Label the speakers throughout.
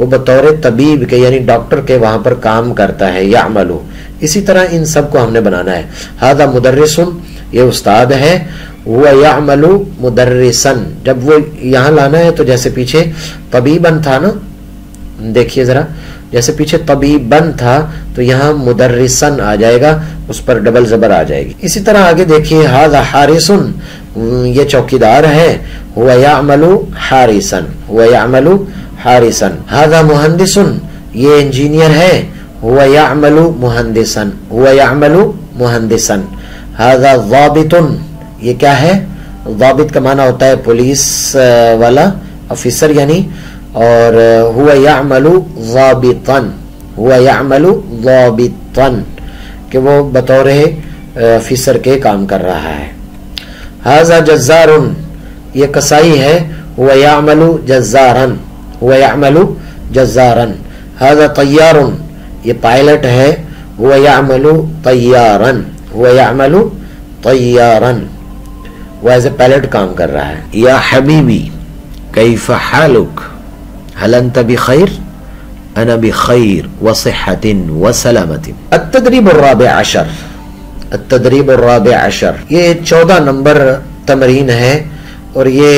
Speaker 1: وہ بطور طبیب کے یعنی ڈاکٹر کے وہاں پر کام کرتا ہے، یعملو. اسی طرح ان سب کو ہم نے بنانا ہے. ھذا مدرس، یہ استاد ہے. وہ یعمل مدرسن، جب وہ یہاں لانا ہے تو جیسے پیچھے طبیبن تھا نا، دیکھیے ذرا، جیسے پیچھے طبیبن تھا تو یہاں مدرسن آ جائے گا، اس پر ڈبل زبر آ جائے گی. اسی طرح آگے دیکھیے ھذا حارسن، یہ چوکیدار ہے. هو يعمل حارسا، هو يعمل حارسا. ھذا مہندسن، یہ انجینئر ہے. هو يعمل مہندسا، هو يعمل مہندسا. ھذا ضابط، یہ کیا ہے؟ ضابط کا معنی ہوتا ہے پولیس والا، آفیسر یعنی. اور هو يعمل ضابطا، هو يعمل ضابطا، کہ وہ بطور آفیسر کے کام کر رہا ہے. ھذا جزار، یہ کسائی ہے. هو يعمل جزارا، هو يعمل جزارا. ھذا طیار، یہ پائلٹ ہے. هو يعمل طیارا، هو يعمل طیارا، وہ ایز اے پائلٹ کام کر رہا ہے. یا حبیبی کیف حالک هل انت بخیر انا بخیر وصحت وسلامت. التدریب الرابع عشر، التدریب الرابع عشر، یہ 14 نمبر تمرین ہے اور یہ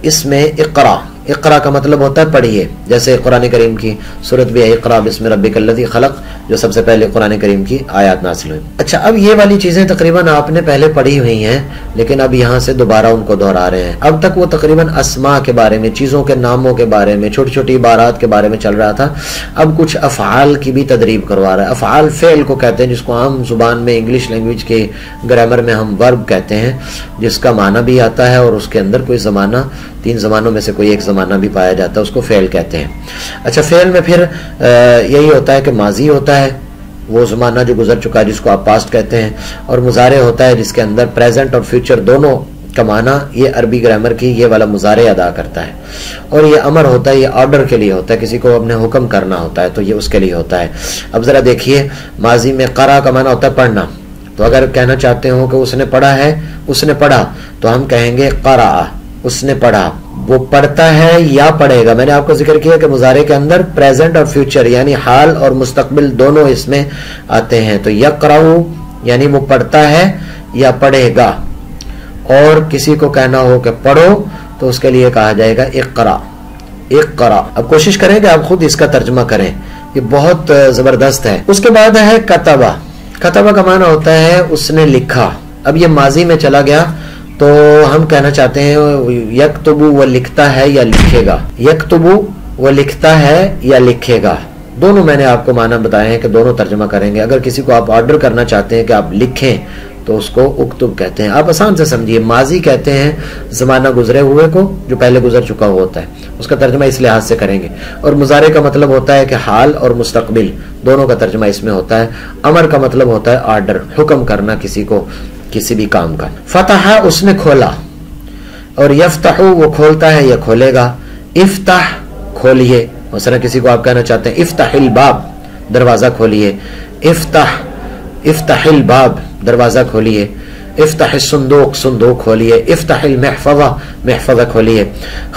Speaker 1: اس میں اقرا، اقرا کا مطلب ہوتا ہے پڑھیے. جیسے قرآن کریم کی سورت بھی ہے اقرا بسم ربک الذی خلق، جو سب سے پہلے قرآن کریم کی آیات نازل ہوئی. اچھا اب یہ والی چیزیں تقریباً آپ نے پہلے پڑھی ہوئی ہیں، لیکن اب یہاں سے دوبارہ ان کو دہرا رہے ہیں. اب تک وہ تقریباً اسماء کے بارے میں، چیزوں کے ناموں کے بارے میں، چھوٹی چھوٹی عبارات کے بارے میں چل رہا تھا. اب کچھ افعال کی بھی تدریب کروا رہا ہے. افعال فعل کو کہتے ہیں، جس کو عام زبان میں انگلش لینگویج کے گرامر میں ہم ورب کہتے ہیں، جس کا معنی بھی آتا ہے اور اس کے اندر کوئی زمانہ، 3 زمانوں میں سے کوئی ایک زمانہ بھی پایا جاتا ہے، اس کو فعل کہتے ہیں. اچھا فعل میں پھر یہی ہوتا ہے کہ ماضی ہوتا ہے، وہ زمانہ جو گزر چکا ہے جس کو آپ پاسٹ کہتے ہیں، اور مضارع ہوتا ہے جس کے اندر پریزنٹ اور فیوچر دونوں کا معنی یہ عربی گرامر کی یہ والا مضارع ادا کرتا ہے. اور یہ امر ہوتا ہے، یہ آرڈر کے لیے ہوتا ہے، کسی کو اپنے حکم کرنا ہوتا ہے تو یہ اس کے لیے ہوتا ہے. اب ذرا دیکھیے ماضی میں قرأ کا معنی ہوتا ہے پڑھنا، تو اگر کہنا چاہتے ہو کہ اس نے پڑھا ہے، اس نے پڑھا، تو ہم کہیں گے قرأ، اس نے پڑھا. وہ پڑھتا ہے یا پڑھے گا. میں نے آپ کو ذکر کیا کہ مضارع کے اندر پریزنٹ اور فیوچر یعنی حال اور مستقبل دونوں اس میں آتے ہیں. تو یقرأ یعنی وہ پڑھتا ہے یا پڑھے گا. اور کسی کو کہنا ہو کہ پڑھو تو اس کے لیے کہا جائے گا اقرأ، اقرأ. اب کوشش کریں کہ آپ خود اس کا ترجمہ کریں، یہ بہت زبردست ہے. اس کے بعد ہے کتبہ. کتبہ کا معنی ہوتا ہے اس نے لکھا. اب یہ ماضی میں چلا گیا تو ہم کہنا چاہتے ہیں یکتبو، وہ لکھتا ہے یا لکھے گا. یکتبو وہ لکھتا ہے یا لکھے گا. دونوں میں نے آپ کو معنی بتائے ہیں کہ دونوں ترجمہ کریں گے. اگر کسی کو آپ آرڈر کرنا چاہتے ہیں کہ آپ لکھیں تو اس کو اکتب کہتے ہیں. آپ آسان سے سمجھیے، ماضی کہتے ہیں زمانہ گزرے ہوئے کو جو پہلے گزر چکا ہوا ہوتا ہے، اس کا ترجمہ اس لحاظ سے کریں گے. اور مضارع کا مطلب ہوتا ہے کہ حال اور مستقبل دونوں کا ترجمہ اس میں ہوتا ہے. امر کا مطلب ہوتا ہے آرڈر، حکم کرنا کسی کو کسی بھی کام کا. فتح اس نے کھولا، اور یفتح وہ کھولتا ہے یا کھولے گا. افتح کھولیے، مثلا کسی کو آپ کہنا چاہتے ہیں افتح الباب، دروازہ کھولیے. افتح، افتح الباب، دروازہ کھولیے. افتح الصندوق، صندوق کھولیے. افتح المحفظہ، محفظہ کھولیے.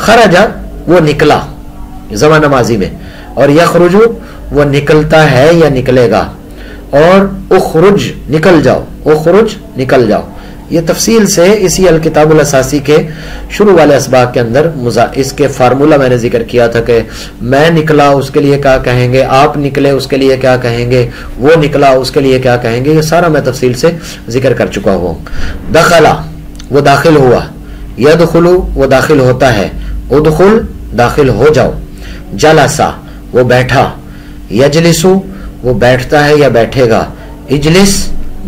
Speaker 1: خرج وہ نکلا زمانہ ماضی میں، اور یخرج وہ نکلتا ہے یا نکلے گا. اور اخرج نکل جاؤ، اخرج نکل جاؤ. یہ تفصیل سے اسی الکتاب الاساسی کے شروع والے اسباق کے اندر اس کے فارمولہ میں نے ذکر کیا تھا کہ میں نکلا اس کے لیے کیا کہیں گے، آپ نکلے اس کے لیے کیا کہیں گے، وہ نکلا اس کے لیے کیا کہیں گے. یہ سارا میں تفصیل سے ذکر کر چکا ہوں. دخلا وہ داخل ہوا. یدخل وہ داخل ہوتا ہے. ادخل داخل ہو جاؤ. جلسا وہ بیٹھا. یجلسو وہ بیٹھتا ہے یا بیٹھے گا. اجلس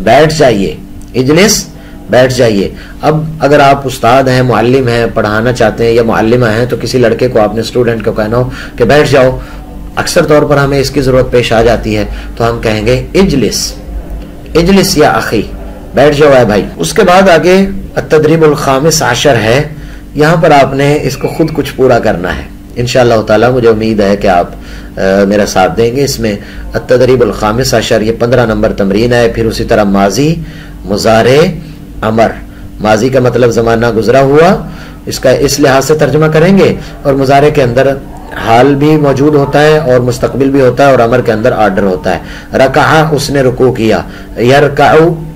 Speaker 1: بیٹھ جائیے. اجلس بیٹھ جائیے. اب اگر آپ استاد ہیں، معلم ہیں، پڑھانا چاہتے ہیں یا معلمہ ہیں، تو کسی لڑکے کو آپ نے اسٹوڈنٹ کو کہنا ہو کہ بیٹھ جاؤ، اکثر طور پر ہمیں اس کی ضرورت پیش آ جاتی ہے تو ہم کہیں گے اجلس، اجلس یا اخی، بیٹھ جاؤ ہے بھائی. اس کے بعد آگے التدریب الخامس عشر ہے. یہاں پر آپ نے اس کو خود کچھ پورا کرنا ہے. انشاءاللہ تعالی مجھے امید ہے کہ آپ میرا ساتھ دیں گے. اس میں التدریب الخامس عشر یہ 15 نمبر تمرین ہے. پھر اسی طرح ماضی، مضارع، امر. ماضی کا مطلب زمانہ گزرا ہوا، اس کا اس لحاظ سے ترجمہ کریں گے، اور مضارع کے اندر حال بھی موجود ہوتا ہے اور مستقبل بھی ہوتا ہے اور امر کے اندر آرڈر ہوتا ہے. رکع اس نے رکوع کیا. یرکع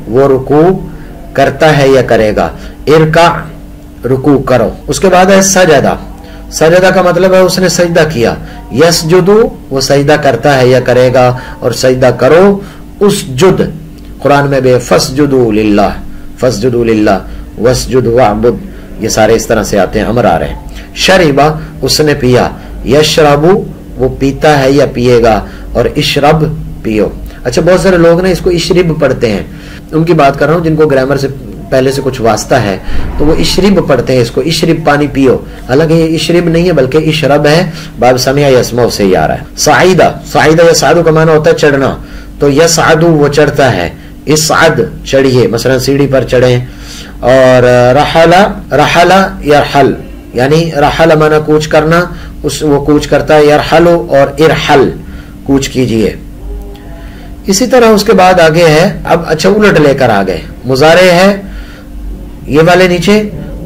Speaker 1: وہ رکوع کرتا ہے یا کرے گا. ارکع رکوع کرو. اس کے بعد ہے سجدہ. سجدہ کا مطلب ہے اس نے سجدہ کیا. یسجد وہ سجدہ کرتا ہے یا کرے گا اور سجدہ کرو. اسجد قرآن میں بھی فسجدوا للہ فسجدوا للہ واسجد واعبد یہ سارے اس طرح سے آتے ہیں امر آ رہے ہیں. شربا اس نے پیا. یشرب وہ پیتا ہے یا پیے گا اور اشرب پیو. اچھا بہت سارے لوگ نا اس کو اشرب پڑھتے ہیں. ان کی بات کر رہا ہوں جن کو گرامر سے پہلے سے کچھ واسطہ ہے تو وہ اشرب پڑھتے ہیں اس کو. اشرب پانی پیو. حالانکہ یہ اشرب نہیں ہے بلکہ اشرب ہے. باب سمع یسمع سے ہی آ رہا ہے. صعیدہ صعیدہ یصعد کا معنی ہوتا ہے چڑھنا. تو یصعد وہ چڑھتا ہے. اصعد چڑھیے مثلا سیڑھی پر چڑھیں. اور رحل رحل یرحل یعنی رحل معنی کوچ کرنا وہ کوچ کرتا ہے. یرحل اور ارحل کوچ کیجئے. اسی طرح اس کے بعد آگے ہے اب اچھا الٹ لے کر آگئے. مضارع ہے یہ والے نیچے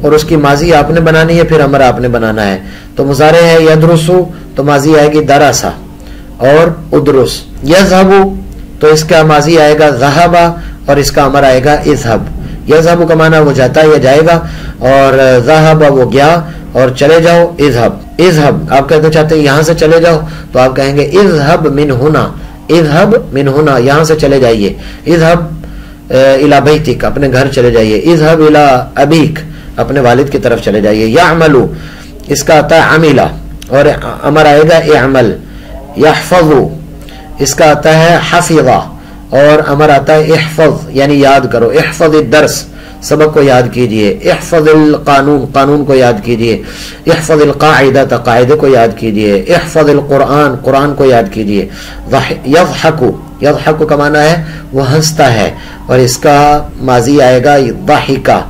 Speaker 1: اور اس کی ماضی آپ نے بنانی ہے پھر امر آپ نے بنانا ہے. تو مضارع ہے یدرسو تو ماضی آئے گی درسا اور ادرس. یذهب تو اس کا ماضی آئے گا ذهب اور اس کا امر آئے گا اذهب. یذهب کا معنی وہ جاتا ہے یا جائے گا اور ذهب وہ گیا اور چلے جاؤ. اذهب اذهب آپ کہتے چاہتے ہیں یہاں سے چلے جاؤ تو آپ کہیں گے اذهب من هنا. اذهب من هنا یہاں سے چلے جائیے. اذهب الى بیتک اپنے گھر چلے جائیے. اذهب الى ابیک اپنے والد کی طرف چلے جائیے. یعمل اس کا آتا ہے عملا اور امر آئے گا اعمل. یحفظ اس کا آتا ہے حفظا اور امر آتا ہے احفظ یعنی یاد کرو. احفظ الدرس سبق کو یاد کیجئے. احفظ القانون قانون کو یاد کیجئے. احفظ القاعدہ قاعدے کو یاد کیجئے. احفظ القرآن قرآن کو یاد کیجئے. یضحک یضحک کا معنی ہے وہ ہنستا ہے اور اس کا ماضی آئے گا ضحکا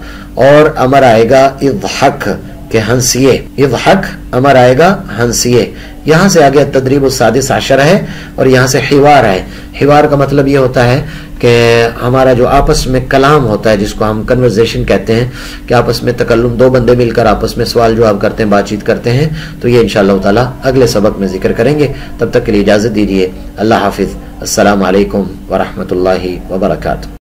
Speaker 1: اور امر آئے گا اضحک کہ ہنسیے. اضحک امر آئے گا ہنسیے. یہاں سے آگے تدریب السادس عشر ہے اور یہاں سے حوار ہے. حوار کا مطلب یہ ہوتا ہے کہ ہمارا جو آپس میں کلام ہوتا ہے جس کو ہم کنورزیشن کہتے ہیں کہ آپس میں تکلم دو بندے مل کر آپس میں سوال جواب کرتے ہیں بات چیت کرتے ہیں. تو یہ انشاءاللہ تعالی اگلے سبق میں ذکر کریں گے. تب تک کے لیے اجازت دیجیے. اللہ حافظ. السلام علیکم ورحمۃ اللہ وبرکاتہ.